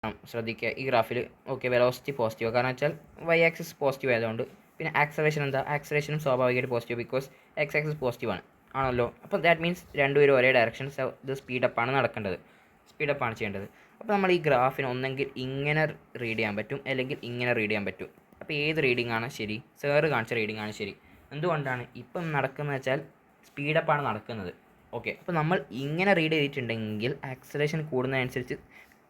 ശ്രദ്ധിക്കുക ഈ ഗ്രാഫിൽ ഓക്കെ വെലോസിറ്റി പോസിറ്റീവ് കാരണം വെച്ചാൽ വൈ ആക്സിസ് പോസിറ്റീവ് ആയതുകൊണ്ട് പിന്നെ ആക്സലേഷൻ എന്താ ആക്സലേഷനും സ്വാഭാവികമായിട്ട് positive because X axis positive ആണ് ആണല്ലോ അപ്പോൾ ദാറ്റ് മീൻസ് രണ്ടുപേരും ഒരേ ഡയറക്ഷൻ ഇത് സ്പീഡപ്പാണ് നടക്കേണ്ടത് സ്പീഡപ്പാണ് ചെയ്യേണ്ടത് അപ്പോൾ നമ്മൾ ഈ ഗ്രാഫിന് ഒന്നെങ്കിൽ ഇങ്ങനെ റീഡ് ചെയ്യാൻ പറ്റും അല്ലെങ്കിൽ ഇങ്ങനെ റീഡ് ചെയ്യാൻ പറ്റും അപ്പോൾ ഏത് റീഡിംഗ് ആണ് ശരി സാറ് കാണിച്ച റീഡിംഗ് ആണ് ശരി എന്തുകൊണ്ടാണ് ഇപ്പം നടക്കുന്നത് വെച്ചാൽ സ്പീഡപ്പാണ് നടക്കുന്നത് ഓക്കെ അപ്പോൾ നമ്മൾ ഇങ്ങനെ റീഡ് ചെയ്തിട്ടുണ്ടെങ്കിൽ ആക്സലേഷൻ കൂടുന്നതനുസരിച്ച്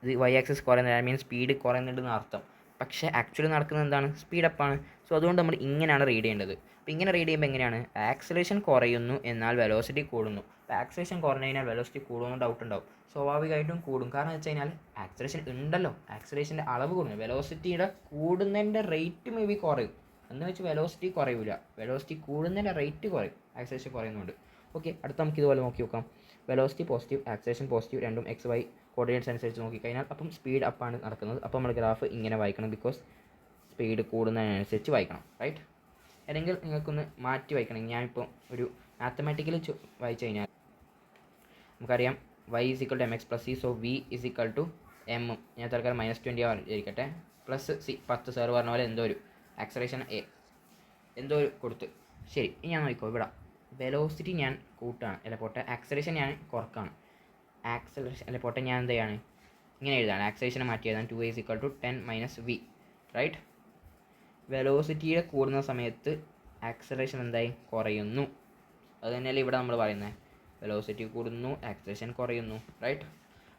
ഇത് വൈ ആക്സിസ് കുറയുന്നത് ഐ മീൻ സ്പീഡ് കുറയുന്നുണ്ടെന്ന് അർത്ഥം പക്ഷേ ആക്ച്വലി നടക്കുന്നത് എന്താണ് സ്പീഡപ്പാണ് സോ അതുകൊണ്ട് നമ്മൾ ഇങ്ങനെയാണ് റീഡ് ചെയ്യേണ്ടത് അപ്പോൾ ഇങ്ങനെ റീഡ് ചെയ്യുമ്പോൾ എങ്ങനെയാണ് ആക്സലേഷൻ കുറയുന്നു എന്നാൽ വെലോസിറ്റി കൂടുന്നു അപ്പോൾ ആക്സലേഷൻ കുറഞ്ഞു കഴിഞ്ഞാൽ വെലോസിറ്റി കൂടുമെന്ന് ഡൗട്ട് ഉണ്ടാവും സ്വാഭാവികമായിട്ടും കൂടും കാരണം വെച്ച് കഴിഞ്ഞാൽ ആക്സലേഷൻ ഉണ്ടല്ലോ ആക്സലേഷൻ്റെ അളവ് കൂടുന്നു വെലോസിറ്റിയുടെ കൂടുന്നതിൻ്റെ റേറ്റ് മേ ബി കുറയും എന്ന് വെച്ച് വെലോസിറ്റി കുറയില്ല വെലോസിറ്റി കൂടുന്നതിൻ്റെ റേറ്റ് കുറയും ആക്സലേഷൻ കുറയുന്നുണ്ട് ഓക്കെ അടുത്ത നമുക്ക് ഇതുപോലെ നോക്കി നോക്കാം വെലോസിറ്റി പോസിറ്റീവ് ആക്സലേഷൻ പോസിറ്റീവ് രണ്ടും എക്സ് വൈ കോർഡിനേറ്റ്സ് അനുസരിച്ച് നോക്കിക്കഴിഞ്ഞാൽ അപ്പം സ്പീഡ് അപ്പാണ് നടക്കുന്നത് അപ്പോൾ നമ്മൾ ഗ്രാഫ് ഇങ്ങനെ വായിക്കണം ബിക്കോസ് സ്പീഡ് കൂടുന്നതിനനുസരിച്ച് വായിക്കണം റൈറ്റ് അല്ലെങ്കിൽ നിങ്ങൾക്കൊന്ന് മാറ്റി വായിക്കണം ഞാനിപ്പോൾ ഒരു മാത്തമാറ്റിക്കലി വായിച്ചു കഴിഞ്ഞാൽ നമുക്കറിയാം y is equal to mx plus c so v is equal to m ഞാൻ തൽക്കാലം -20 ആയിരിക്കട്ടെ പ്ലസ് സി 10 സാർ പറഞ്ഞ പോലെ എന്തോ ഒരു ആക്സലേഷൻ എ എന്തോ ഒരു കൊടുത്ത് ശരി ഇനി ഞാൻ നോക്കിക്കോ ഇവിടെ വെലോസിറ്റി ഞാൻ കൂട്ടാണ് അല്ല പോട്ടെ ആക്സലേഷൻ ഞാൻ കുറക്കാണ് ആക്സലേഷൻ അല്ല പോട്ടെ ഞാൻ എന്ത് ചെയ്യാണ് ഇങ്ങനെ എഴുതാണ് ആക്സലേഷനെ മാറ്റി എഴുതാൻ 2a is equal to 10 - v right വെലോസിറ്റിയെ കൂടുന്ന സമയത്ത് ആക്സലേഷൻ എന്തായി കുറയുന്നു അത് തന്നെയല്ലേ ഇവിടെ നമ്മൾ പറയുന്നത് വെലോസിറ്റി കൂടുന്നു ആക്സലേഷൻ കുറയുന്നു റൈറ്റ്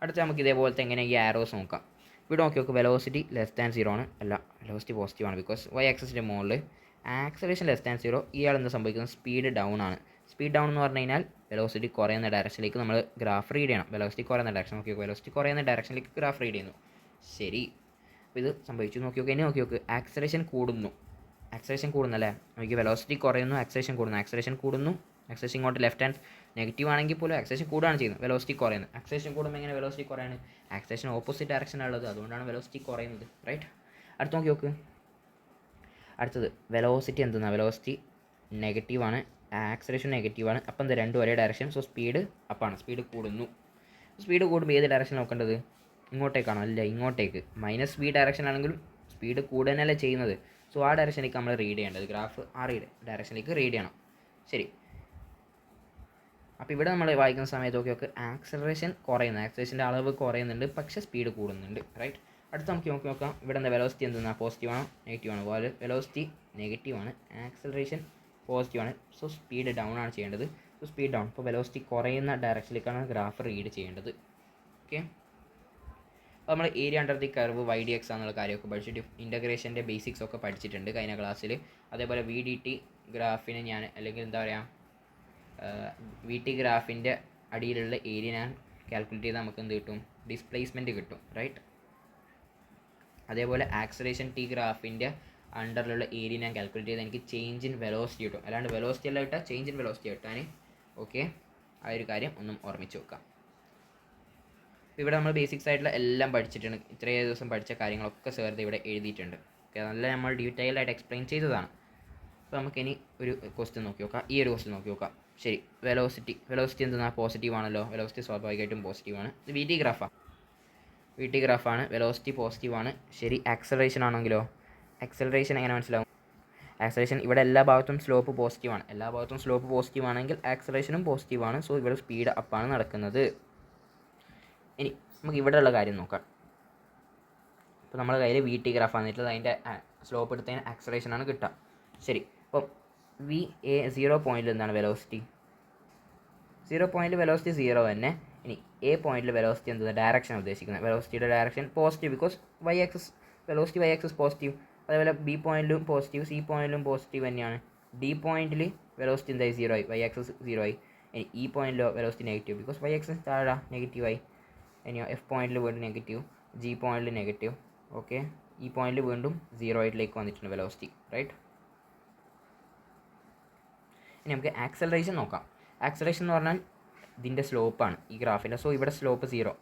അടുത്ത നമുക്ക് ഇതേപോലത്തെ എങ്ങനെ ഈ ആരോസ് നോക്കാം ഇവിടെ നോക്കി നോക്ക് വെലോസിറ്റി <0 ആണ് അല്ല വെലോസിറ്റി പോസിറ്റീവ് ആണ് ബിക്കോസ് വൈ ആക്സിസിൻ്റെ മുകളിൽ ആക്സലേഷൻ <0 ഇയാൾ എന്താ സംഭവിക്കുന്നത് സ്പീഡ് ഡൗൺ ആണ് സ്പീഡ് ഡൗൺ എന്ന് പറഞ്ഞു കഴിഞ്ഞാൽ വെലോസിറ്റി കുറയുന്ന ഡയറക്ഷനിലേക്ക് നമ്മൾ ഗ്രാഫ് റീഡ് ചെയ്യണം വെലോസിറ്റി കുറയുന്ന ഡയറക്ഷൻ നോക്കി നോക്കുക വെലോസിറ്റി കുറയുന്ന ഡയറക്ഷനിലേക്ക് ഗ്രാഫ് റീഡ് ചെയ്യുന്നു ശരി അപ്പോൾ ഇത് സംഭവിച്ചു നോക്കി നോക്കുക ഇനി നോക്കി നോക്ക് ആക്സലേഷൻ കൂടുന്നു ആക്സലേഷൻ കൂടുന്നല്ലേ നമുക്ക് വെലോസിറ്റി കുറയുന്നു ആക്സലേഷൻ കൂടുന്നു ആക്സലേഷൻ കൂടുന്നു ആക്സലേഷൻ ഇങ്ങോട്ട് ലെഫ്റ്റ് ഹാൻഡ് നെഗറ്റീവ് ആണെങ്കിൽ പോലും ആക്സലേഷൻ കൂടുകയാണ് ചെയ്യുന്നത് വെലോസിറ്റി കുറയുന്നത് ആക്സലേഷൻ കൂടുമ്പോൾ എങ്ങനെ വെലോസിറ്റി കുറയാണ് ആക്സലേഷൻ ഓപ്പോസിറ്റ് ഡയറക്ഷനാണ് ഉള്ളത് അതുകൊണ്ടാണ് വെലോസിറ്റി കുറയുന്നത് റൈറ്റ് അടുത്ത് നോക്കി നോക്ക് അടുത്തത് വെലോസിറ്റി എന്തെന്നാണ് വെലോസിറ്റി നെഗറ്റീവാണ് ആക്സലേഷൻ നെഗറ്റീവാണ് അപ്പം എന്താ രണ്ടും ഒരേ ഡയറക്ഷൻ സോ സ്പീഡ് അപ്പാണ് സ്പീഡ് കൂടുന്നു സ്പീഡ് കൂടുമ്പോൾ ഏത് ഡയറക്ഷൻ നോക്കേണ്ടത് ഇങ്ങോട്ടേക്കാണോ അല്ല ഇങ്ങോട്ടേക്ക് മൈനസ് v ഡയറക്ഷൻ ആണെങ്കിലും സ്പീഡ് കൂടുതലല്ലേ ചെയ്യുന്നത് സോ ആ ഡയറക്ഷനിലേക്ക് നമ്മൾ റീഡ് ചെയ്യേണ്ടത് ഗ്രാഫ് ആ ഡയറക്ഷനിലേക്ക് റീഡ് ചെയ്യണം ശരി അപ്പോൾ ഇവിടെ നമ്മൾ വായിക്കുന്ന സമയത്ത് നോക്കി ആക്സലറേഷൻ കുറയുന്നു ആക്സലറേഷൻ്റെ അളവ് കുറയുന്നുണ്ട് പക്ഷേ സ്പീഡ് കൂടുന്നുണ്ട് റൈറ്റ് അടുത്ത് നമുക്ക് നോക്കാം ഇവിടെ എന്താ വെലോസിറ്റി എന്തെന്നാ പോസിറ്റീവ് ആണോ നെഗറ്റീവ് ആണോ അതുപോലെ വെലോസിറ്റി നെഗറ്റീവ് ആണ് ആക്സലറേഷൻ പോസിറ്റീവ് ആണ് സോ സ്പീഡ് ഡൗൺ ആണ് ചെയ്യേണ്ടത് സോ സ്പീഡ് ഡൗൺ ഇപ്പോൾ വെലോസിറ്റി കുറയുന്ന ഡയറക്ഷനിലേക്കാണ് ഗ്രാഫ് റീഡ് ചെയ്യേണ്ടത് ഓക്കെ അപ്പോൾ നമ്മൾ area under the curve Y D X എന്നുള്ള കാര്യമൊക്കെ പഠിച്ചിട്ട് ഇൻ്റഗ്രേഷൻ്റെ ബേസിക്സ് ഒക്കെ പഠിച്ചിട്ടുണ്ട് കഴിഞ്ഞ ക്ലാസ്സിൽ അതേപോലെ വി ഡി ടി ഗ്രാഫിന് ഞാൻ അല്ലെങ്കിൽ എന്താ പറയുക വി ടി ഗ്രാഫിൻ്റെ അടിയിലുള്ള ഏരിയ ഞാൻ കാൽക്കുലേറ്റ് ചെയ്താൽ നമുക്ക് എന്ത് കിട്ടും ഡിസ്പ്ലേസ്മെൻറ്റ് കിട്ടും റൈറ്റ് അതേപോലെ ആക്സലേഷൻ ടി ഗ്രാഫിൻ്റെ അണ്ടറിലുള്ള ഏരിയ ഞാൻ കാൽക്കുലേറ്റ് ചെയ്താൽ എനിക്ക് ചേഞ്ച് ഇൻ വെലോസിറ്റി കിട്ടും അല്ലാണ്ട് വെലോസിറ്റി അല്ല കിട്ടുക ചേഞ്ച് ഇൻ വെലോസിറ്റി കിട്ടാൻ ഓക്കെ ആ ഒരു കാര്യം ഒന്നും ഓർമ്മിച്ച് വെക്കാം ഇവിടെ നമ്മൾ ബേസിക്സ് ആയിട്ടുള്ള എല്ലാം പഠിച്ചിട്ടുണ്ട് ഇത്രയും ദിവസം പഠിച്ച കാര്യങ്ങളൊക്കെ സാറിത് ഇവിടെ എഴുതിയിട്ടുണ്ട് ഓക്കെ നല്ല നമ്മൾ ഡീറ്റെയിൽ ആയിട്ട് എക്സ്പ്ലെയിൻ ചെയ്തതാണ് അപ്പോൾ നമുക്കിനി ഒരു ക്വസ്റ്റ്യൻ നോക്കി നോക്കാം ഈ ഒരു ക്വസ്റ്റ്യൻ നോക്കി നോക്കാം ശരി വെലോസിറ്റി എന്തെന്നാ പോസിറ്റീവ് ആണല്ലോ വെലോസിറ്റി സ്വാഭാവികമായിട്ടും പോസിറ്റീവാണ് ഇത് വി ടി ഗ്രാഫാണ് വെലോസിറ്റി പോസിറ്റീവാണ് ശരി ആക്സലറേഷൻ ആണെങ്കിലോ ആക്സലറേഷൻ എങ്ങനെ മനസ്സിലാവും ആക്സലറേഷൻ ഇവിടെ എല്ലാ ഭാഗത്തും സ്ലോപ്പ് പോസിറ്റീവാണ് എല്ലാ ഭാഗത്തും സ്ലോപ്പ് പോസിറ്റീവ് ആണെങ്കിൽ ആക്സലറേഷനും പോസിറ്റീവാണ് സോ ഇവിടെ സ്പീഡ് അപ്പാണ് നടക്കുന്നത് ഇനി നമുക്ക് ഇവിടെയുള്ള കാര്യം നോക്കാം ഇപ്പോൾ നമ്മുടെ കയ്യിൽ വി ടി ഗ്രാഫ് വന്നിട്ടുള്ളത് അതിൻ്റെ സ്ലോപ്പ് എടുത്തതിന് ആക്സലറേഷനാണ് കിട്ടുക ശരി അപ്പം വി എ 0 പോയിൻറ്റിൽ എന്താണ് വെലോസിറ്റി 0 പോയിൻറ്റിൽ വെലോസിറ്റി 0 തന്നെ ഇനി എ പോയിൻറ്റിൽ വെലോസിറ്റി എന്താണ് ഡയറക്ഷൻ ഉദ്ദേശിക്കുന്നത് വെലോസിറ്റിയുടെ direction positive because Y axis velocity Y axis positive അതേപോലെ ബി പോയിൻറ്റിലും പോസിറ്റീവ് സി പോയിൻറ്റിലും പോസിറ്റീവ് തന്നെയാണ് ഡി പോയിൻറ്റിൽ വെലോസിറ്റി എന്തായി 0 ആയി വൈ ആക്സിസ് 0 ആയി ഇനി ഇ പോയിൻറ്റിലോ velocity negative because Y axis താഴെ നെഗറ്റീവായി ഇനിയോ എഫ് പോയിൻറ്റിൽ വീണ്ടും നെഗറ്റീവ് ജി പോയിൻറ്റിൽ നെഗറ്റീവ് ഓക്കെ ഈ പോയിൻറ്റിൽ വീണ്ടും 0 ആയിട്ടിലേക്ക് വന്നിട്ടുണ്ട് വെലോസിറ്റി റൈറ്റ് ഇനി നമുക്ക് ആക്സലറേഷൻ നോക്കാം ആക്സലറേഷൻ എന്ന് പറഞ്ഞാൽ ഇതിൻ്റെ സ്ലോപ്പാണ് ഈ ഗ്രാഫിൻ്റെ സോ ഇവിടെ സ്ലോപ്പ് 0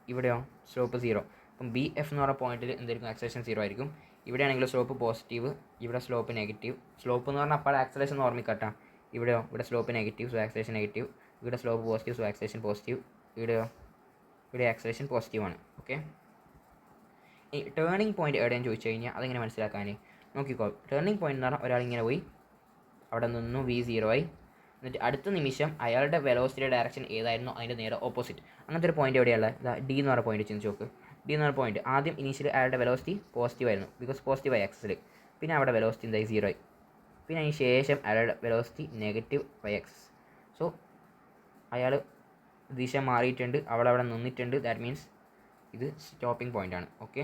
ഇവിടെയോ സ്ലോപ്പ് 0 അപ്പം ബി എഫ് എന്ന് പറഞ്ഞ പോയിന്റിൽ എന്തായിരിക്കും ആക്സലറേഷൻ 0 ആയിരിക്കും ഇവിടെയാണെങ്കിൽ സ്ലോപ്പ് പോസിറ്റീവ് ഇവിടെ സ്ലോപ്പ് നെഗറ്റീവ് സ്ലോപ്പ് എന്ന് പറഞ്ഞാൽ അപ്പോൾ ആക്സലറേഷൻ ഓർമ്മിക്കട്ടാ ഇവിടെയോ ഇവിടെ slope negative so acceleration negative ഇവിടെ slope positive so acceleration positive ഇവിടെ ആക്സലറേഷൻ പോസിറ്റീവ് ആണ് ഓക്കെ ഈ ടേണിംഗ് പോയിന്റ് എവിടെയെന്ന് ചോദിച്ചു കഴിഞ്ഞാൽ അതെങ്ങനെ മനസ്സിലാക്കാൻ നോക്കിക്കോ. ടേണിംഗ് പോയിന്റ് എന്ന് പറഞ്ഞാൽ ഒരാളിങ്ങനെ പോയി അവിടെ നിന്നു V0 ആയി, എന്നിട്ട് അടുത്ത നിമിഷം അയാളുടെ വെലോസിറ്റിയുടെ ഡയറക്ഷൻ ഏതായിരുന്നോ അതിൻ്റെ നേരെ ഓപ്പോസിറ്റ്. അങ്ങനത്തെ ഒരു പോയിന്റ് എവിടെയുള്ളത്? ഇതാ ഡി എന്ന് പറഞ്ഞ പോയിന്റ് ചിന്തിച്ച് നോക്ക്. ഡി എന്ന് പറഞ്ഞ പോയിന്റ് ആദ്യം ഇനീഷ്യലി അയാളുടെ വെലോസിറ്റി പോസിറ്റീവ് ആയിരുന്നു, ബിക്കോസ് പോസിറ്റീവ് ആയി ആക്സിൽ. പിന്നെ അവിടെ വെലോസിറ്റി എന്തായി 0 ആയി. പിന്നെ അതിന് ശേഷം അയാളുടെ velocity negative y axis. So അയാൾ ദിശ മാറിയിട്ടുണ്ട്, അവിടെ നിന്നിട്ടുണ്ട്. ദാറ്റ് മീൻസ് ഇത് സ്റ്റോപ്പിംഗ് പോയിന്റ് ആണ്. ഓക്കെ,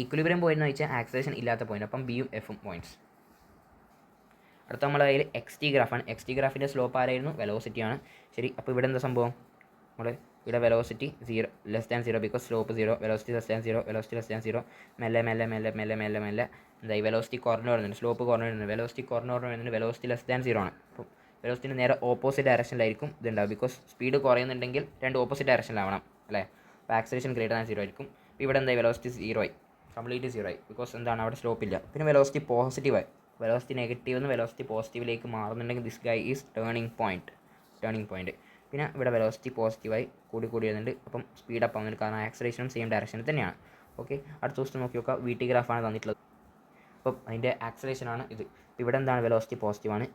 ഇക്വിലിബ്രിയം പോയിന്റ് എന്ന് വെച്ചാൽ ആക്സലേഷൻ ഇല്ലാത്ത പോയിന്റ്. അപ്പം ബിയും എഫും പോയിന്റ്സ്. അടുത്ത നമ്മുടെ കയ്യിൽ എക്സ് ടി ഗ്രാഫാണ്. എക്സ് ടി ഗ്രാഫിൻ്റെ സ്ലോപ്പ് ആരായിരുന്നു? വെലോസിറ്റിയാണ്. ശരി, അപ്പോൾ ഇവിടെ എന്താ സംഭവം? നമ്മൾ ഇവിടെ velocity 0 less than 0 because slope 0, velocity less than 0, velocity less than 0. മെല്ലെ മെല്ലെ മെല്ലെ മെല്ലെ മെല്ലെ മെല്ലെ എന്തായി വെലോസിറ്റി കുറഞ്ഞു വരുന്നുണ്ട്, സ്ലോപ്പ് കുറഞ്ഞു വരുന്നുണ്ട്. വെലോസിറ്റി കുറഞ്ഞു വരുന്നുണ്ട്, വെലോസിറ്റി ലെസ് ദാൻ 0 ആണ്. അപ്പം വെലോസിറ്റിന് നേരെ ഓപ്പോസിറ്റ് ഡയറക്ഷനിലായിരിക്കും ഇതുണ്ടാവും, ബിക്കോസ് സ്പീഡ് കുറയുന്നുണ്ടെങ്കിൽ രണ്ട് ഓപ്പോസിറ്റ് ഡയറക്ഷനിലാവണം അല്ലേ. അപ്പോൾ ആക്സലേഷൻ ഗ്രേറ്റർ ദാൻ 0 ആയിരിക്കും. ഇപ്പോൾ ഇവിടെ എന്തായി വെലോസിറ്റി 0 ആയി, കംപ്ലീറ്റ് 0 ആയി, ബിക്കോസ് എന്താണ് അവിടെ സ്ലോപ്പ് ഇല്ല. പിന്നെ വെലോസിറ്റി പോസിറ്റീവായി, വെലോസിറ്റി നെഗറ്റീവ് നിന്ന് വെലോസിറ്റി പോസിറ്റീവിലേക്ക് മാറുന്നുണ്ടെങ്കിൽ this guy is turning point. പിന്നെ ഇവിടെ വെലോസിറ്റി പോസിറ്റീവായി കൂടി വരുന്നുണ്ട്, അപ്പം സ്പീഡ് അപ്പ് ആവുന്നുണ്ട്, കാരണം ആക്സലേഷനും സെയിം ഡയറക്ഷനിൽ തന്നെയാണ്. ഓക്കെ, അടുത്ത ദിവസം നോക്കി നോക്കുക. വി ടി ഗ്രാഫാണ് തന്നിട്ടുള്ളത്. അപ്പം അതിൻ്റെ ആക്സലേഷനാണ് ഇത്. ഇവിടെ എന്താണ്? വെലോസിറ്റി പോസിറ്റീവാണ്,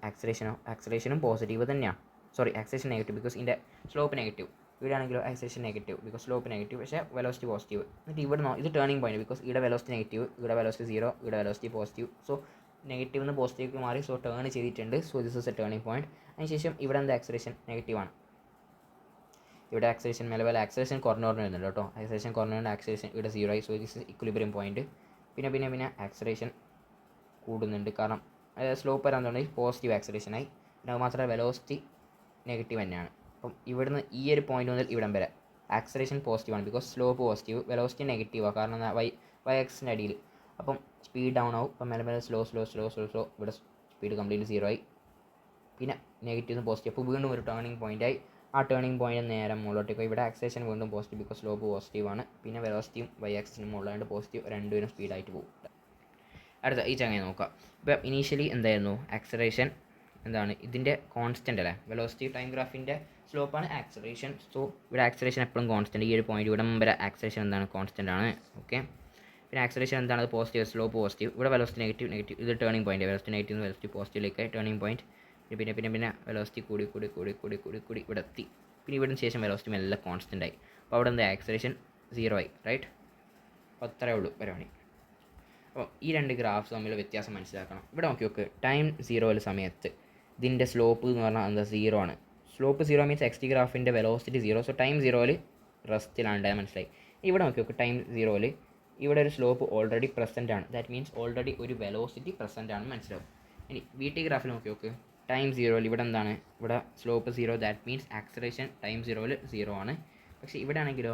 ആക്സലേഷനും പോസിറ്റീവ് തന്നെയാണ്. സോറി, ആക്സലേഷൻ നെഗറ്റീവ് ബിക്കോസ് ഇതിൻ്റെ സ്ലോപ്പ് നെഗറ്റീവ്. ഇവിടെ ആണെങ്കിലോ acceleration negative because slope negative, പക്ഷേ വെലോസിറ്റി പോസിറ്റീവ്. എന്നിട്ട് ഇവിടെ ഇത് ടേണിംഗ് പോയിന്റ് ബിക്കോസ് ഇവിടെ വെലോസിറ്റി നെഗറ്റീവ്, ഇവിടെ വെലോസിറ്റി 0, ഇവിടെ വെലോസിറ്റി പോസിറ്റീവ്. സോ നെഗറ്റീവ് നിന്ന് പോസിറ്റീവ് മാറി, സോ ടേൺ ചെയ്തിട്ടുണ്ട്. So this is A turning point. അതിനുശേഷം ഇവിടെ എന്താ? ആക്സലേഷൻ നെഗറ്റീവാണ്. ഇവിടെ ആക്സലേഷൻ മെല്ലെ ആക്സലേഷൻ കുറഞ്ഞു വരുന്നുണ്ട് കേട്ടോ. ആക്സലേഷൻ കുറഞ്ഞുകൊണ്ട് ആക്സലേഷൻ ഇവിടെ 0 ആയി. So this is equilibrium point. പിന്നെ ആക്സലേഷൻ കൂടുന്നുണ്ട്, കാരണം സ്ലോപ്പ് വരാൻ തുടങ്ങി പോസിറ്റീവ് ആക്സലേഷനായി. പിന്നെ അത് മാത്രമല്ല വെലോസിറ്റി നെഗറ്റീവ് തന്നെയാണ്. അപ്പം ഇവിടുന്ന് ഈ ഒരു പോയിന്റ് മുതൽ ഇവിടം വരെ ആക്സലേഷൻ പോസിറ്റീവാണ്, ബിക്കോസ് സ്ലോപ്പ് പോസിറ്റീവ്, വെലോസിറ്റി നെഗറ്റീവാണ്, കാരണം വൈ എക്സിൻ്റെ അടിയിൽ. അപ്പം സ്പീഡ് ഡൗൺ ആവും. അപ്പം മെല്ലെ സ്ലോ. ഇവിടെ സ്പീഡ് കംപ്ലീറ്റ് 0 ആയി. പിന്നെ നെഗറ്റീവ് പോസിറ്റീവ്, അപ്പോൾ വീണ്ടും ഒരു ടേണിംഗ് പോയിൻ്റായി. ആ ടേണിംഗ് പോയിന്റ് നേരെ മുകളിലോട്ടേക്ക്. ഇവിടെ ആക്സലേഷൻ വീണ്ടും പോസിറ്റീവ് ബിക്കോസ് സ്ലോപ്പ് പോസിറ്റീവാണ്. പിന്നെ വെലോസിറ്റിയും വൈ ആക്സിനും മുകളിലാണ്ട് പോസിറ്റീവ്, രണ്ടുപേരും സ്പീഡായിട്ട് പോകും. അടുത്ത ഈ ചങ്ങയെ നോക്കാം. ഇപ്പം ഇനീഷ്യലി എന്തായിരുന്നു? ആക്സലേഷൻ എന്താണ്? ഇതിൻ്റെ കോൺസ്റ്റൻ്റ് അല്ലേ, വെലോസിറ്റി ടൈം ഗ്രാഫിൻ്റെ സ്ലോപ്പാണ് ആക്സലേഷൻ. സോ ഇവിടെ ആക്സലേഷൻ എപ്പോഴും കോൺസ്റ്റൻ്റ്. ഈ ഒരു പോയിന്റ് ഇവിടെ വരെ ആക്സലേഷൻ എന്താണ്? കോൺസ്റ്റൻ്റ് ആണ്. ഓക്കെ, പിന്നെ ആക്സലേഷൻ എന്താണ്? അത് പോസിറ്റീവ്, സ്ലോപ്പ് പോസിറ്റീവ്. ഇവിടെ വെലോസിറ്റി നെഗറ്റീവ്. ഇത് turning point, velocity negative velocity പോസിറ്റീവിലേക്ക് ടേണിംഗ് പോയിന്റ്. പിന്നെ വെലോസിറ്റി കൂടി ഇവിടെ എത്തി. പിന്നെ ഇവിടുന്ന് ശേഷം വെലോസിറ്റി എല്ലാം കോൺസ്റ്റൻ്റ് ആയി. അപ്പോൾ അവിടെ എന്താ? ആക്സലേഷൻ 0 ആയി, റൈറ്റ്. അപ്പോൾ അത്രയേ ഉള്ളൂ പരിപാടി. അപ്പോൾ ഈ രണ്ട് ഗ്രാഫ്സ് തമ്മിൽ വ്യത്യാസം മനസ്സിലാക്കണം. ഇവിടെ നോക്കി ടൈം 0 സമയത്ത് ഇതിൻ്റെ സ്ലോപ്പ് എന്ന് പറഞ്ഞാൽ എന്താ? 0 ആണ്. സ്ലോപ്പ് 0 മീൻസ് എക്സ് ടി ഗ്രാഫിൻ്റെ വെലോസിറ്റി 0. സോ ടൈം 0 റെസ്റ്റിലാണ്, മനസ്സിലായി. ഇവിടെ നോക്കി ടൈം 0 ഇവിടെ ഒരു സ്ലോപ്പ് ഓൾറെഡി പ്രസൻ്റ് ആണ്. ദാറ്റ് മീൻസ് ഓൾറെഡി ഒരു വെലോസിറ്റി പ്രസൻ്റ് ആണ്, മനസ്സിലാവും. ഇനി വി ടി ഗ്രാഫിൽ നോക്കി ടൈം 0 ഇവിടെ എന്താണ്? ഇവിടെ slope 0, that means acceleration time 0 0 ആണ്. പക്ഷേ ഇവിടെ ആണെങ്കിലോ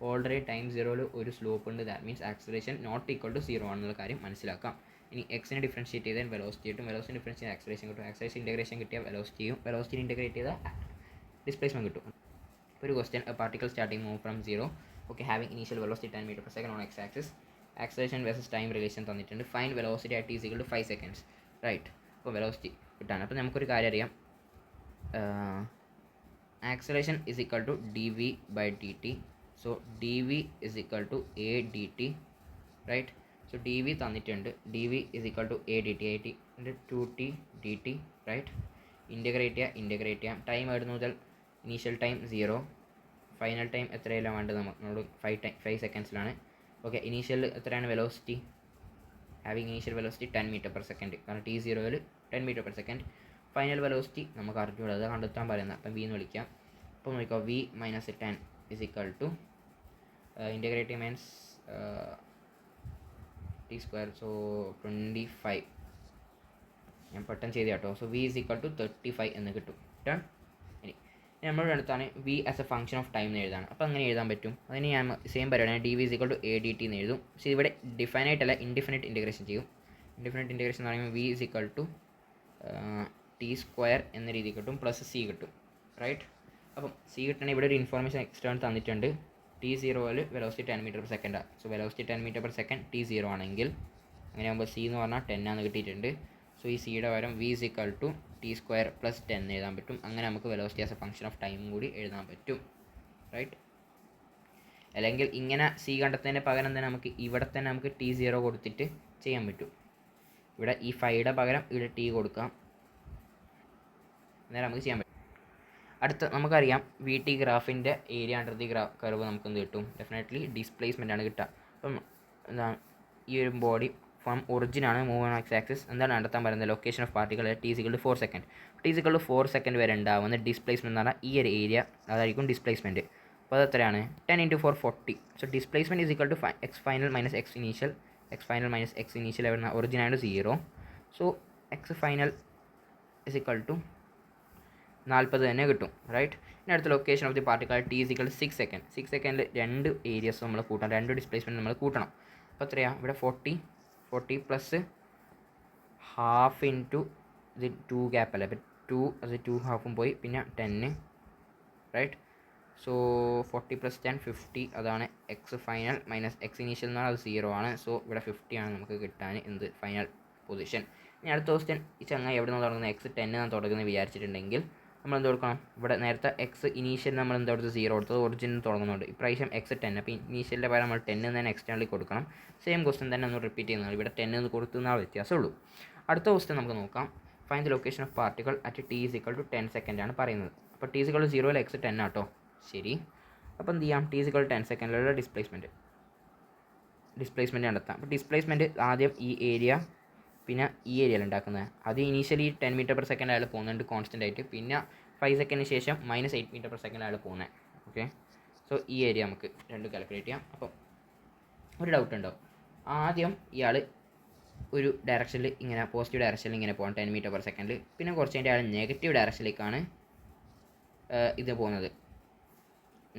ഓൾറെഡി ടൈം 0 ഒരു സ്ലോപ്പ് ഉണ്ട്, that means acceleration not equal to 0 ആണെന്നുള്ള കാര്യം മനസ്സിലാക്കാം. ഇനി എക്സിനെ ഡിഫറൻഷിയേറ്റ് ചെയ്താൽ വെലോസിറ്റി കിട്ടും, വെലോസിറ്റി ഡിഫറൻസ് ചെയ്താൽ ആക്സലേഷൻ കിട്ടും, ആക്സലേഷൻ ഇൻറ്റഗ്രേഷൻ കിട്ടിയാൽ വെലോസിറ്റിയും, വെലോസിറ്റി ഇൻറ്റഗ്രേറ്റ് ചെയ്താൽ ഡിസ്പ്ലേസ്മെൻറ്റ് കിട്ടും. ഒരു question, a particle starting move from 0, okay, having initial velocity 10 metre per second on x axis, acceleration versus time relation തന്നിട്ടുണ്ട്. Find velocity at is equal to 5 seconds, right. അപ്പോൾ velocity കിട്ടാണ്. അപ്പോൾ നമുക്കൊരു കാര്യം അറിയാം, acceleration is equal to dv/dt. So dv is equal to a dt, right. So dv തന്നിട്ടുണ്ട്, dv is equal to a dt, 2t dt, right. Integrate ചെയ്യാം. Time എവിടെ മുതൽ? Initial time 0, final time എത്രയെല്ലാം വേണ്ടത് നമുക്ക്? 5 സെക്കൻഡ്സിലാണ്. ഓക്കെ, ഇനീഷ്യൽ എത്രയാണ് velocity? Having initial velocity 10 metre per second, കാരണം t0 10 metre per second. Final velocity നമുക്ക് അറിഞ്ഞൂടാ, അത് കണ്ടെത്താൻ പറയുന്നത്. അപ്പം v എന്ന് വിളിക്കാം. അപ്പോൾ നോക്കുക, v - 10 is equal to integrate means t², so 25. ഞാൻ പെട്ടെന്ന് ചെയ്ത് കേട്ടോ. So v is equal to 35 എന്ന് കിട്ടും. ഇനി നമ്മളുടെ അടുത്താണ് v as a function of time എന്ന് എഴുതാണ്. അപ്പോൾ അങ്ങനെ എഴുതാൻ പറ്റും. അതിന് ഞാൻ സെയിം പരിപാടിയാണ്, dv is equal to a dt എന്ന് എഴുതും. പക്ഷേ ഇവിടെ ഡിഫൈനായിട്ട് അല്ല, ഇൻഡിഫിനിറ്റ് ഇൻറ്റഗ്രേഷൻ ചെയ്യും. ഇൻഡിഫിനിറ്റ് ഇൻറ്റഗ്രേഷൻ എന്ന് പറയുമ്പോൾ v is equal to t² എന്ന രീതി കിട്ടും, പ്ലസ് c കിട്ടും, റൈറ്റ്. അപ്പം c കിട്ടണമെങ്കിൽ ഇവിടെ ഒരു ഇൻഫോർമേഷൻ എക്സ്റ്റേൺ തന്നിട്ടുണ്ട്. t0 വെലോസിറ്റി 10 മീറ്റർ പെർ സെക്കൻഡാണ്. So velocity 10 metre per second, t0 ആണെങ്കിൽ അങ്ങനെ ആകുമ്പോൾ c എന്ന് പറഞ്ഞാൽ 10 ആണെന്ന് കിട്ടിയിട്ടുണ്ട്. സോ ഈ സിയുടെ പകരം v is equal to t² plus 10 എഴുതാൻ പറ്റും. അങ്ങനെ നമുക്ക് velocity as a function of time കൂടി എഴുതാൻ പറ്റും, റൈറ്റ്. അല്ലെങ്കിൽ ഇങ്ങനെ സി കണ്ടെത്തുന്നതിന് പകരം തന്നെ നമുക്ക് ഇവിടെ തന്നെ നമുക്ക് T0 കൊടുത്തിട്ട് ചെയ്യാൻ പറ്റും. ഇവിടെ ഈ 5യുടെ പകരം ഇവിടെ T കൊടുക്കാം, അന്നേരം നമുക്ക് ചെയ്യാൻ പറ്റും. അടുത്ത നമുക്കറിയാം വി ടി ഗ്രാഫിൻ്റെ ഏരിയ അണ്ടർ ദി കർവ് നമുക്ക് എന്ത് കിട്ടും? ഡെഫിനറ്റ്ലി ഡിസ്പ്ലേസ്മെൻ്റ് ആണ് കിട്ടുക. അപ്പം എന്താണ് ഈ ഒരു ബോഡി ഫ്രം ഒറിജിനാണ് മൂവ് ഓൺ എക്സ് ആക്സിസ് എന്താണ് കണ്ടെത്താൻ പറയുന്നത്? ലൊക്കേഷൻ ഓഫ് പാർട്ടികൾ T=4 സെക്കൻഡ്. T=4 സെക്കൻഡ് വരെ ഉണ്ടാവുന്ന ഡിസ്പ്ലേസ്മെൻറ്റ് എന്ന് പറഞ്ഞാൽ ഈ ഒരു ഏരിയ അതായിരിക്കും ഡിസ്പ്ലേസ്മെൻറ്റ്. അപ്പോൾ അത് എത്രയാണ്? 10 × 4 40. So displacement is equal to X final minus X initial. X final minus X initial എവിടെ ഒറിജിനായിട്ട് 0. So X final is equal to 40 തന്നെ കിട്ടും, റൈറ്റ്. ഇനി അടുത്ത location of the particle T=6 second. 6 സെക്കൻഡിൽ രണ്ട് ഏരിയസ് നമ്മൾ കൂട്ടണം, രണ്ട് ഡിസ്പ്ലേസ്മെൻറ്റ് നമ്മൾ കൂട്ടണം. അപ്പോൾ എത്രയാണ്? ഇവിടെ 40 പ്ലസ് ഹാഫ് ഇൻറ്റു ഇത് 2 ഗ്യാപ്പ് അല്ലേ, അപ്പോൾ 2 അത് 2 ഹാഫും പോയി, പിന്നെ 10, റൈറ്റ്. സോ 40 + 10 50, അതാണ് X final minus X initial എന്ന് പറഞ്ഞാൽ അത് 0 ആണ്. സോ ഇവിടെ 50 ആണ് നമുക്ക് കിട്ടാൻ എന്ത് ഫൈനൽ പൊസിഷൻ. ഇനി അടുത്ത ക്വസ്റ്റ്യൻ, ഈ ചങ്ങായി എവിടെ നിന്ന് തുടങ്ങുന്നത്? എക്സ് 10 ആണ് തുടങ്ങുന്നത് വിചാരിച്ചിട്ടുണ്ടെങ്കിൽ നമ്മൾ എന്ത് കൊടുക്കണം? ഇവിടെ നേരത്തെ എക്സ് ഇനീഷ്യൽ നമ്മൾ എന്താ കൊടുത്തത്? 0 കൊടുത്തത്, ഒറിജിനിൽ തുടങ്ങുന്നുണ്ട്. ഇപ്രാവശ്യം എക്സ് 10, അപ്പോൾ ഇനീഷ്യലിൻ്റെ പകരം നമ്മൾ 10 തന്നെ എക്സ്റ്റേണലി കൊടുക്കണം. സെയിം ക്വസ്റ്റ്യൻ തന്നെ ഒന്ന് റിപ്പീറ്റ് ചെയ്യുന്നത്, ഇവിടെ 10 എന്ന് കൊടുത്തുന്ന വ്യത്യാസമുള്ളൂ. അടുത്ത ക്വസ്റ്റ്യൻ നമുക്ക് നോക്കാം. Find the location of particle at T=10 second ആണ് പറയുന്നത്. അപ്പോൾ T=0 എക്സ് 10 ആട്ടോ, ശരി. അപ്പോൾ എന്ത് ചെയ്യാം? T=10 സെക്കൻഡിലുള്ള ഡിസ്പ്ലേസ്മെൻറ്റ് കണ്ടെത്താം. അപ്പോൾ ഡിസ്പ്ലേസ്മെൻറ്റ് ആദ്യം ഈ ഏരിയ പിന്നെ ഈ ഏരിയയിൽ ഉണ്ടാക്കുന്നത്. അത് ഇനീഷ്യലി 10 m/s അയാൾ പോകുന്നുണ്ട് കോൺസ്റ്റൻ്റ് ആയിട്ട്, പിന്നെ 5 സെക്കൻഡിന് ശേഷം -8 m/s അയാൾ പോകുന്നത്. ഓക്കെ, സോ ഈ ഏരിയ നമുക്ക് രണ്ട് കാൽക്കുലേറ്റ് ചെയ്യാം. അപ്പോൾ ഒരു ഡൗട്ട് ഉണ്ടാവും. ആദ്യം ഇയാൾ ഒരു ഡയറക്ഷനിൽ ഇങ്ങനെ പോസിറ്റീവ് ഡയറക്ഷനിൽ ഇങ്ങനെ പോകാം 10 m/s. പിന്നെ കുറച്ച് കഴിഞ്ഞാൽ അയാൾ നെഗറ്റീവ് ഡയറക്ഷനിലേക്കാണ് ഇത് പോകുന്നത്.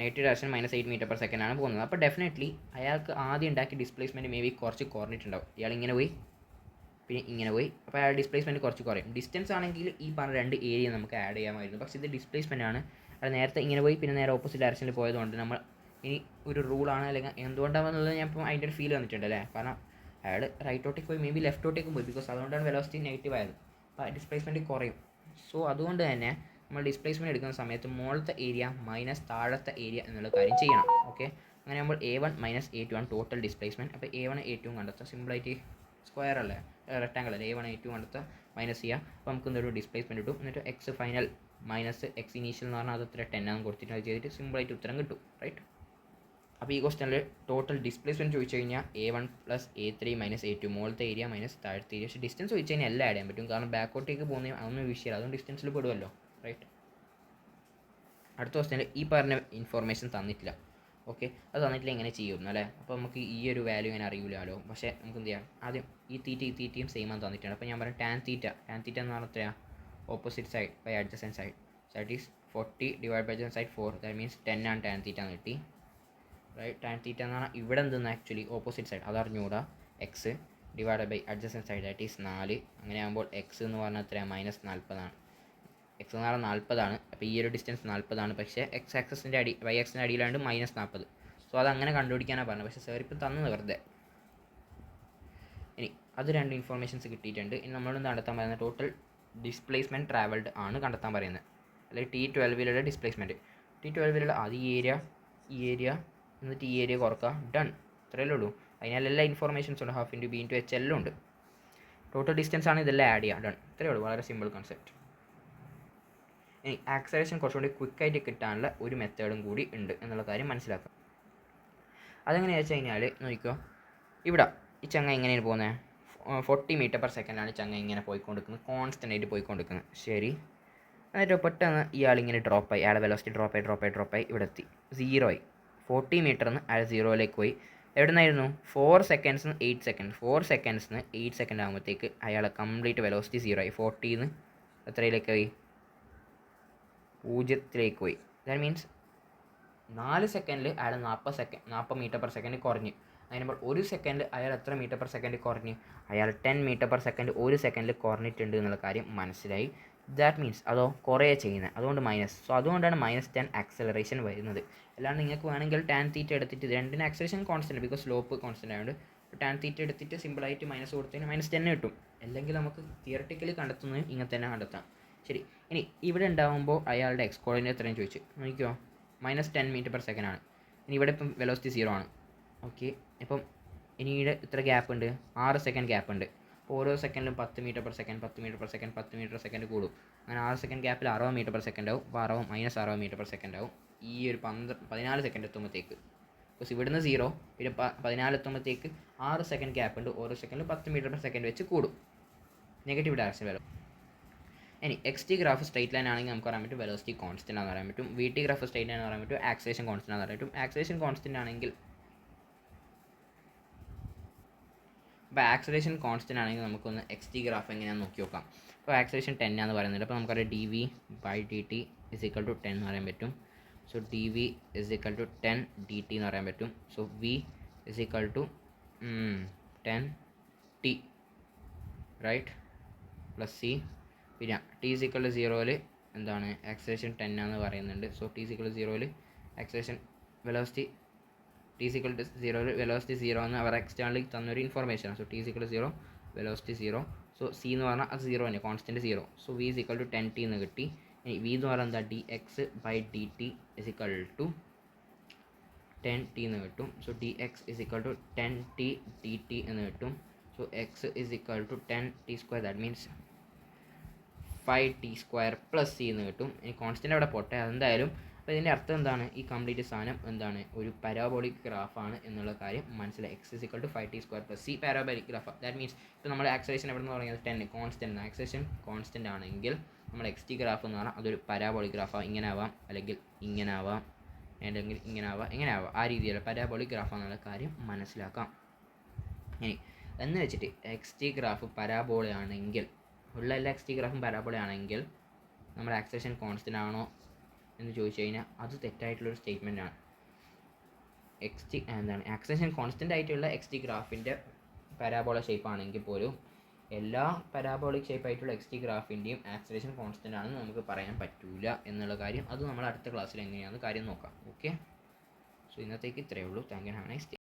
നെഗറ്റീവ് ഡയറക്ഷൻ -8 m/s ആണ് പോകുന്നത്. അപ്പോൾ ഡെഫിനറ്റ്ലി അയാൾക്ക് ആദ്യം ഉണ്ടാക്കിയ ഡിസ്പ്ലേസ്മെൻറ്റ് മേ ബി കുറച്ച് കുറഞ്ഞിട്ടുണ്ടാവും. ഇയാൾ ഇങ്ങനെ പോയി പിന്നെ ഇങ്ങനെ പോയി, അപ്പോൾ ആ ഡിസ്പ്ലേസ്മെൻറ്റ് കുറച്ച് കുറയും. ഡിസ്റ്റൻസ് ആണെങ്കിൽ ഈ പറഞ്ഞ രണ്ട് ഏരിയ നമുക്ക് ആഡ് ചെയ്യാമായിരുന്നു, പക്ഷേ ഇത് ഡിസ്പ്ലേസ്മെൻ്റ് ആണ്. അത് നേരത്തെ ഇങ്ങനെ പോയി പിന്നെ നേരെ ഓപ്പോസിറ്റ് ഡയറക്ഷനിൽ പോയതുകൊണ്ട് നമ്മൾ ഇനി ഒരു റൂളാണ് അല്ലെങ്കിൽ എന്തുകൊണ്ടാണെന്നുള്ളത് ഞാൻ ഇപ്പോൾ അതിൻ്റെ ഒരു ഫീൽ വന്നിട്ടുണ്ട് അല്ലേ. കാരണം അയാൾ റൈറ്റോട്ടേക്ക് പോയി, മേ ബി ലെഫ്റ്റോട്ടേക്കും പോയി, ബിക്കോസ് അതുകൊണ്ടാണ് വെലോസിറ്റി നെഗറ്റീവ് ആയത്. അപ്പോൾ ഡിസ്പ്ലേസ്മെൻറ്റ് കുറയും. സോ അതുകൊണ്ട് തന്നെ നമ്മൾ ഡിസ്പ്ലേസ്മെൻറ്റ് എടുക്കുന്ന സമയത്ത് മുകളിലത്തെ ഏരിയ മൈനസ് താഴത്തെ ഏരിയ എന്നുള്ള കാര്യം ചെയ്യണം. ഓക്കെ, അങ്ങനെ നമ്മൾ A1 - A2 ആണ് ടോട്ടൽ ഡിസ്പ്ലേസ്മെൻറ്റ്. അപ്പോൾ A1 A2 കണ്ടെത്താം. സിമ്പിളായിട്ട് സ്ക്വയർ അല്ലേ, റെക്ടാങ്കിൾ അല്ലേ, A1 A2 കണ്ടെത്താം, മൈനസ് ചെയ്യുക. അപ്പോൾ നമുക്ക് എന്തൊരു ഡിസ്പ്ലേസ്മെൻറ്റ് കിട്ടും. എന്നിട്ട് X final minus X initial എന്ന് പറഞ്ഞാൽ അത് 10 ആണ് കൊടുത്തിട്ട് അത് ചെയ്തിട്ട് സിമ്പിളായിട്ട് ഉത്തരം കിട്ടും, റൈറ്റ്. അപ്പോൾ ഈ ക്വസ്റ്റനിൽ ടോട്ടൽ ഡിസ്പ്ലേസ്മെൻറ്റ് ചോദിച്ചു കഴിഞ്ഞാൽ A1 + A3 - A2 മുകളിലത്തെ ഏരിയ മൈനസ് താഴത്തെ ഏരിയ. പക്ഷേ ഡിസ്റ്റൻസ് ചോദിച്ചു കഴിഞ്ഞാൽ എല്ലാം ആഡ് ചെയ്യാൻ പറ്റും, കാരണം ബാക്കോട്ടേക്ക് പോകുന്ന അതൊന്നും വിഷയമില്ല, അതുകൊണ്ട് ഡിസ്റ്റൻസിൽ പെടുമല്ലോ, റൈറ്റ്. അടുത്ത ക്വസ്റ്റനിൽ ഈ പറഞ്ഞ ഇൻഫോർമേഷൻ തന്നിട്ടില്ല. ഓക്കെ, അത് തന്നിട്ടില്ല എങ്ങനെ ചെയ്യുന്നു അല്ലേ. അപ്പോൾ നമുക്ക് ഈ ഒരു വാല്യൂ ഇങ്ങനെ അറിയില്ലല്ലോ. പക്ഷേ നമുക്ക് എന്ത് ചെയ്യാം? ആദ്യം ഈ തീറ്റയും സെയിം ആണ് തന്നിട്ടുണ്ട്. അപ്പോൾ ഞാൻ പറയാം tan θ എന്ന് പറഞ്ഞാൽ എത്രയാണ്? Opposite side by adjacent side. That is 40 / adjacent side 4. That means 10 ആണ് tan θ എന്ന് കിട്ടി, റൈറ്റ്. tan θ എന്ന് പറഞ്ഞാൽ ഇവിടെ എന്തെന്ന് ആക്ച്വലി ഓപ്പോസിറ്റ് സൈഡ് അത് അറിഞ്ഞുകൂടാ. X divide by adjacent side that is 4. അങ്ങനെ ആകുമ്പോൾ എക്സ് എന്ന് പറഞ്ഞാൽ എത്രയാണ്? -40 ആണ്. എക്സ് എന്ന് പറഞ്ഞാൽ 40 ആണ്. അപ്പോൾ ഈ ഒരു ഡിസ്റ്റൻസ് 40 ആണ്. പക്ഷേ എക്സ് ആക്സിൻ്റെ വൈ ആക്സിൻ്റെ അടിയിലാണ്ട് -40. സോ അതങ്ങനെ കണ്ടുപിടിക്കാനാണ് പറഞ്ഞത്. പക്ഷേ സാർ ഇപ്പം തന്നത് വെറുതെ. ഇനി അത് രണ്ട് ഇൻഫോർമേഷൻസ് കിട്ടിയിട്ടുണ്ട്. ഇനി നമ്മളൊന്ന് കണ്ടെത്താൻ പറയുന്നത് ടോട്ടൽ ഡിസ്പ്ലേസ്മെൻറ്റ് ട്രാവൽഡ് ആണ് കണ്ടെത്താൻ പറയുന്നത്, അല്ലെങ്കിൽ T12ലുള്ള ഡിസ്പ്ലേസ്മെൻറ്റ്. T12ലുള്ള അത് ഈ ഏരിയ എന്നിട്ട് ഈ ഏരിയ കുറക്കുക, ഡൺ. ഇത്രയല്ലേ ഉള്ളൂ. അതിനാൽ എല്ലാ ഇൻഫോർമേഷൻസും ഉണ്ട്, ½ × B × H എല്ലാം ഉണ്ട്. ടോട്ടൽ ഡിസ്റ്റൻസ് ആണ് ഇതെല്ലാം ആഡ് ചെയ്യുക, ഡൺ. ഇത്രയേ ഉള്ളൂ, വളരെ സിമ്പിൾ കൺസെപ്റ്റ്. ഇനി ആക്സലേഷൻ കുറച്ചുകൂടി ക്വിക്കായിട്ട് കിട്ടാനുള്ള ഒരു മെത്തേഡും കൂടി ഉണ്ട് എന്നുള്ള കാര്യം മനസ്സിലാക്കുക. അതെങ്ങനെയാണെന്ന് വെച്ച് കഴിഞ്ഞാൽ നോക്കിക്കോ, ഇവിടെ ഈ ചങ്ങ എങ്ങനെയാണ് പോകുന്നത്? 40 m/s ആണ് ചങ്ങ ഇങ്ങനെ പോയിക്കൊണ്ടിരിക്കുന്നത്, കോൺസ്റ്റൻ്റ് ആയിട്ട് പോയിക്കൊണ്ടിരിക്കുന്നത്, ശരി. എന്നിട്ട് പെട്ടെന്ന് ഇയാളിങ്ങനെ ഡ്രോപ്പായി, അയാളുടെ വെലോസിറ്റി ഡ്രോപ്പായി ഇവിടെ എത്തി, 0 ആയി. 40 മീറ്ററിൽ നിന്ന് അയാൾ 0ലേക്ക് പോയി. എവിടെ നിന്നായിരുന്നു? 4 സെക്കൻഡ്സിന് 8 സെക്കൻഡ് 4 സെക്കൻഡ്സിന് 8 സെക്കൻഡ് ആകുമ്പോഴത്തേക്ക് അയാളെ കംപ്ലീറ്റ് വെലോസിറ്റി 0 ആയി. 40 നിന്ന് എത്രയിലേക്ക് പോയി? 0ലേക്ക് പോയി. ദാറ്റ് മീൻസ് 4 സെക്കൻഡിൽ അയാൾ 40 m/s കുറഞ്ഞ്. അതിനുമ്പോൾ 1 സെക്കൻഡ് അയാൾ എത്ര m/s കുറഞ്ഞ്? അയാൾ 10 m/s 1 സെക്കൻഡിൽ കുറഞ്ഞിട്ടുണ്ട് എന്നുള്ള കാര്യം മനസ്സിലായി. ദാറ്റ് മീൻസ് അതോ കുറേ ചെയ്യുന്നത്, അതുകൊണ്ട് മൈനസ്. സോ അതുകൊണ്ടാണ് -10 ആക്സലറേഷൻ വരുന്നത്. അല്ലാണ്ട് നിങ്ങൾക്ക് വേണമെങ്കിൽ tan θ എടുത്തിട്ട് രണ്ടിന് acceleration constant, because slope constant ആയതുകൊണ്ട് tan θ എടുത്തിട്ട് സിമ്പിളായിട്ട് മൈനസ് കൊടുത്തതിന് -10 കിട്ടും. അല്ലെങ്കിൽ നമുക്ക് തിയറട്ടിക്കലി കണ്ടെത്തുന്നത് ഇങ്ങനെ തന്നെ കണ്ടെത്താം, ശരി. ഇനി ഇവിടെ ഉണ്ടാകുമ്പോൾ അയാളുടെ എക്സ് കോർഡിനേറ്റ് എത്രയും ചോദിച്ചു നോക്കിയോ, -10 m/s ആണ്. ഇനി ഇവിടെ ഇപ്പം വെലോസിറ്റി 0 ആണ്. ഓക്കെ, ഇപ്പം ഇനിയുടെ ഇത്ര ഗ്യാപ്പ് ഉണ്ട്, 6 സെക്കൻഡ് ഗ്യാപ്പ് ഉണ്ട്. അപ്പോൾ ഓരോ സെക്കൻഡിലും 10 metre per second 10 metre per second 10 metre per second കൂടും. അങ്ങനെ 6 സെക്കൻഡ് ഗ്യാപ്പിൽ 60 മീറ്റർ പെർ സെക്കൻഡ് ആവും. അപ്പോൾ 60 മൈനസ് 60 മീറ്റർ പെർ സെക്കൻഡ് ആവും ഈ ഒരു 14 സെക്കൻഡ് എത്തുമ്പോഴത്തേക്ക്. ബിക്കോസ് ഇവിടുന്ന് 0 പിന്നെ 14 എത്തുമ്പോഴത്തേക്ക് 6 സെക്കൻഡ് ഗ്യാപ്പ് ഉണ്ട്. ഓരോ സെക്കൻഡിലും 10 മീറ്റർ പെർ സെക്കൻഡ് വെച്ച് കൂടും. നെഗറ്റീവ് ഡയറക്ഷൻ വരും. ഇനി X T graph straight line ആണെങ്കിൽ നമുക്ക് പറയാൻ പറ്റും വെലോസിറ്റി കോൺസ്റ്റൻ്റ് ആണെന്ന് പറയാൻ പറ്റും. V T graph straight line എന്ന് പറയാൻ പറ്റും ആക്സലേഷൻ കോൺസ്റ്റൻ്റ് ആണെന്ന് പറയാൻ പറ്റും. ആക്സലേഷൻ കോൺസ്റ്റൻ്റ് ആണെങ്കിൽ അപ്പോൾ ആക്സലേഷൻ കോൺസ്റ്റൻ്റ് ആണെങ്കിൽ നമുക്കൊന്ന് എക്സ് ടി ഗ്രാഫ് എങ്ങനെയാണെന്ന് നോക്കി നോക്കാം. അപ്പോൾ ആക്സലേഷൻ 10 ആണെന്ന് പറയുന്നുണ്ട്. അപ്പോൾ നമുക്കറിയാം d v by D T is equal to 10 എന്ന് പറയാൻ പറ്റും. So d v is equal to 10 d T എന്ന് പറയാൻ പറ്റും. So V is equal to 10 t right plus c. പിന്നെ ടി ഇസ് ഈക്വൽ ടു 0ൽ എന്താണ് ആക്സലേഷൻ 10 ആണെന്ന് പറയുന്നുണ്ട്. So t is equal to 0ൽ acceleration velocity t is equal to 0ൽ വെലോസിറ്റി 0 എന്ന് അവർ എക്സ്റ്റേണലിൽ തന്നൊരു ഇൻഫർമേഷനാണ്. So t is equal to 0 velocity 0. So C എന്ന് പറഞ്ഞാൽ അത് 0 തന്നെ, constant 0. So V is equal to 10 T എന്ന് കിട്ടി. ഇനി വി എന്ന് പറഞ്ഞാൽ എന്താ D X by D T is equal to 10 T എന്ന് കിട്ടും. So D X is equal to 10 T D T എന്ന് കിട്ടും. So X is equal to 10 T square, that means 5 T square plus C എന്ന് കിട്ടും. ഇനി constant അവിടെ പോട്ടെ അതെന്തായാലും. അപ്പോൾ ഇതിൻ്റെ അർത്ഥം എന്താണ്, ഈ കംപ്ലീറ്റ് സാധനം എന്താണ് ഒരു പാരാബോളിക് ഗ്രാഫാണ് എന്നുള്ള കാര്യം മനസ്സിലായി. X is equal to 5 T square plus C parabolic graph. That means ഇപ്പോൾ നമ്മൾ ആക്സലേഷൻ എവിടെ നിന്ന് പറയുന്നത് 10 കോൺസ്റ്റൻ്റ്. ആക്സലേഷൻ കോൺസ്റ്റൻ്റ് ആണെങ്കിൽ നമ്മൾ എക്സ് ടി ഗ്രാഫ് എന്ന് പറഞ്ഞാൽ അതൊരു പാരാബോളിക് ഗ്രാഫാണ്. ഇങ്ങനെ ആവാം, അല്ലെങ്കിൽ ഇങ്ങനെ ആവാം, അല്ലെങ്കിൽ ഇങ്ങനെ ആവാം, ഇങ്ങനെ ആവാം. ആ രീതിയിലുള്ള പാരാബോളിക് ഗ്രാഫാണെന്നുള്ള കാര്യം മനസ്സിലാക്കാം. ഇനി എന്ന് വെച്ചിട്ട് എക്സ് ടി ഗ്രാഫ് പരാബോളയാണെങ്കിൽ ഉള്ള എല്ലാ എക്സ് ടി ഗ്രാഫും പരാബോളയാണെങ്കിൽ നമ്മുടെ ആക്സലേഷൻ കോൺസ്റ്റൻ്റ് ആണോ എന്ന് ചോദിച്ചു കഴിഞ്ഞാൽ അത് തെറ്റായിട്ടുള്ളൊരു സ്റ്റേറ്റ്മെൻ്റ് ആണ്. എക്സ് ടി എന്താണ് ആക്സലേഷൻ കോൺസ്റ്റൻ്റ് ആയിട്ടുള്ള എക്സ് ടി ഗ്രാഫിൻ്റെ പരാബോള ഷേപ്പ് ആണെങ്കിൽ പോലും എല്ലാ പരാബോളിക് ഷേപ്പ് ആയിട്ടുള്ള എക്സ് ടി ഗ്രാഫിൻ്റെയും ആക്സലേഷൻ കോൺസ്റ്റൻ്റ് ആണെന്ന് നമുക്ക് പറയാൻ പറ്റില്ല എന്നുള്ള കാര്യം അത് നമ്മൾ അടുത്ത ക്ലാസ്സിൽ എങ്ങനെയാണെന്ന് കാര്യം നോക്കാം. ഓക്കെ, സോ ഇന്നത്തേക്ക് ഇത്രയേ ഉള്ളൂ. Thank you, have A nice day.